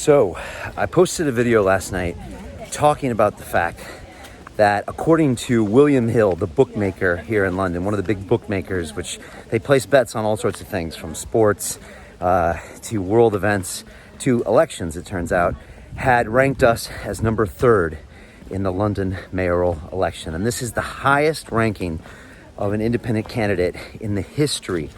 So, I posted a video last night talking about the fact that according to William Hill, the bookmaker here in London, one of the big bookmakers, which they place bets on all sorts of things from sports to world events to elections, it turns out, had ranked us as number 3rd in the London mayoral election. And this is the highest ranking of an independent candidate in the history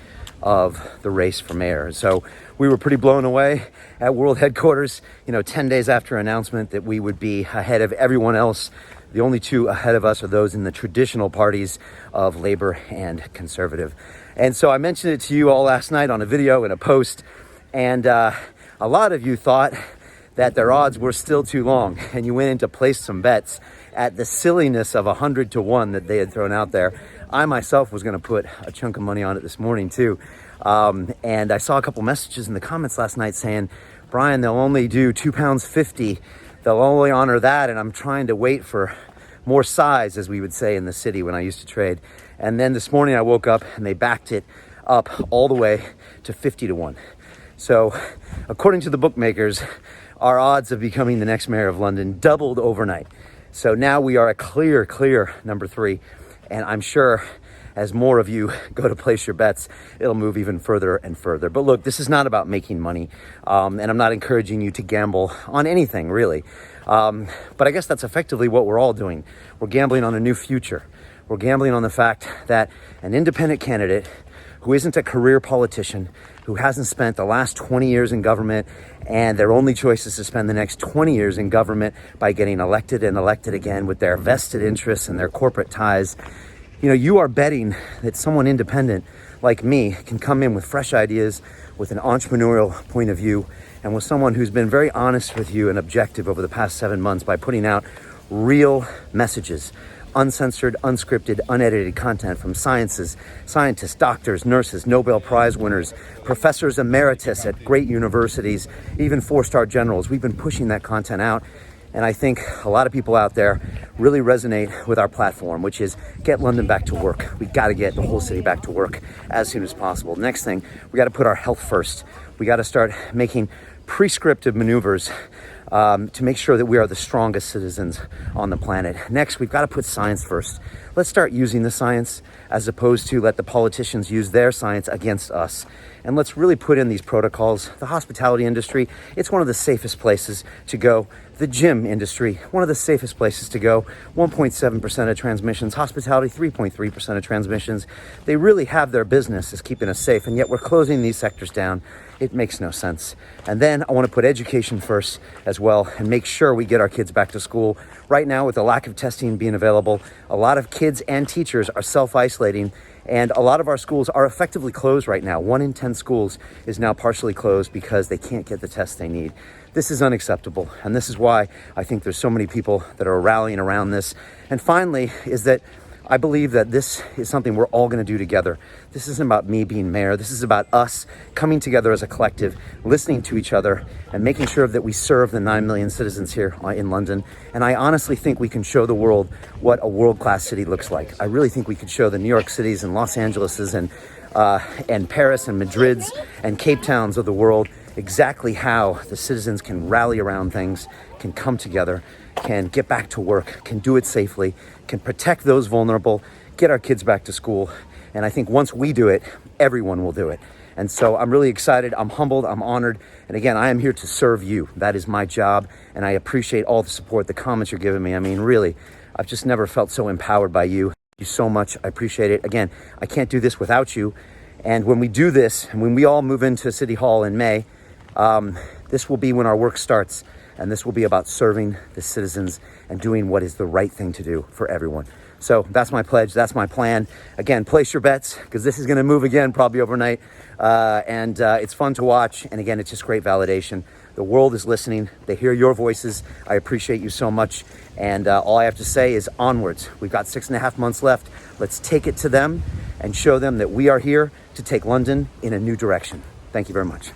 of the race for mayor. So we were pretty blown away at world headquarters, 10 days after announcement that we would be ahead of everyone else. The only two ahead of us are those in the traditional parties of Labour and Conservative. And so I mentioned it to you all last night on a video and a post, and a lot of you thought that their odds were still too long, and you went in to place some bets at the silliness of 100 to 1 that they had thrown out there. I myself was going to put a chunk of money on it this morning too. And I saw a couple messages in the comments last night saying, Brian, they'll only do £2.50. They'll only honor that. And I'm trying to wait for more size, as we would say in the city when I used to trade. And then this morning I woke up and they backed it up all the way to 50 to 1. So according to the bookmakers, our odds of becoming the next mayor of London doubled overnight. So now we are a clear number 3. And I'm sure as more of you go to place your bets, it'll move even further and further. But look, this is not about making money. And I'm not encouraging you to gamble on anything, really. But I guess that's effectively what we're all doing. We're gambling on a new future. We're gambling on the fact that an independent candidate who isn't a career politician, who hasn't spent the last 20 years in government, and their only choice is to spend the next 20 years in government by getting elected and elected again with their vested interests and their corporate ties. You are betting that someone independent like me can come in with fresh ideas, with an entrepreneurial point of view, and with someone who's been very honest with you and objective over the past 7 months by putting out real messages, uncensored, unscripted, unedited content from scientists, doctors, nurses, Nobel Prize winners, professors emeritus at great universities, even 4-star generals. We've been pushing that content out. And I think a lot of people out there really resonate with our platform, which is get London back to work. We got to get the whole city back to work as soon as possible. Next thing, we got to put our health first. We got to start making prescriptive maneuvers to make sure that we are the strongest citizens on the planet. Next, we've got to put science first. Let's start using the science as opposed to let the politicians use their science against us. And let's really put in these protocols. The hospitality industry, it's one of the safest places to go. The gym industry, one of the safest places to go. 1.7% of transmissions. Hospitality, 3.3% of transmissions. They really have their business as keeping us safe, and yet we're closing these sectors down. It makes no sense. And then I want to put education first as well and make sure we get our kids back to school. Right now, with the lack of testing being available, a lot of kids and teachers are self-isolating, and a lot of our schools are effectively closed right now. 1 in 10 schools is now partially closed because they can't get the tests they need. This is unacceptable, and this is why I think there's so many people that are rallying around this. And finally, is that I believe that this is something we're all going to do together. This isn't about me being mayor. This is about us coming together as a collective, listening to each other, and making sure that we serve the 9 million citizens here in London. And I honestly think we can show the world what a world-class city looks like. I really think we could show the New York Cities and Los Angeleses and Paris and Madrids and Cape Towns of the world exactly how the citizens can rally around things, can come together, can get back to work, can do it safely, can protect those vulnerable, get our kids back to school. And I think once we do it, everyone will do it. And so I'm really excited. I'm humbled. I'm honored. And again, I am here to serve you. That is my job. And I appreciate all the support, the comments you're giving me. I mean, really, I've just never felt so empowered by you. Thank you so much. I appreciate it. Again, I can't do this without you. And when we do this, and when we all move into City Hall in May, this will be when our work starts. And this will be about serving the citizens and doing what is the right thing to do for everyone. So that's my pledge. That's my plan. Again, place your bets because this is going to move again probably overnight. And it's fun to watch. And again, it's just great validation. The world is listening. They hear your voices. I appreciate you so much. And all I have to say is onwards. We've got 6.5 months left. Let's take it to them and show them that we are here to take London in a new direction. Thank you very much.